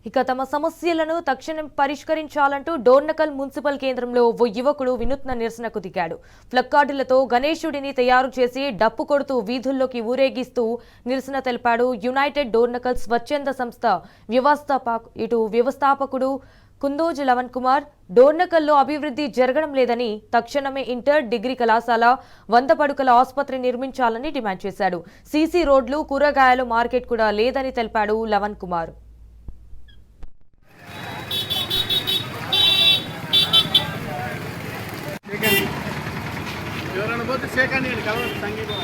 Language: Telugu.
ఇక తమ సమస్యలను తక్షణం పరిష్కరించాలంటూ డోర్నకల్ మున్సిపల్ కేంద్రంలో ఓ యువకుడు వినూత్న నిరసనకు దిగాడు. ప్లక్కార్డులతో గణేశుడిని తయారు చేసి డప్పు కొడుతూ వీధుల్లోకి ఊరేగిస్తూ నిరసన తెలిపాడు. యునైటెడ్ డోర్నకల్ స్వచ్ఛంద సంస్థ వ్యవస్థాపకుడు కుందోజు లవన్ కుమార్ డోర్నకల్లో అభివృద్ధి జరగడం లేదని, తక్షణమే ఇంటర్ డిగ్రీ కళాశాల 100 పడుకల ఆసుపత్రి నిర్మించాలని డిమాండ్ చేశాడు. సీసీ రోడ్లు, కూరగాయల మార్కెట్ కూడా లేదని తెలిపాడు లవన్ కుమార్. ఎవరైనా పోతే సేకండి కలవండి సంగీతం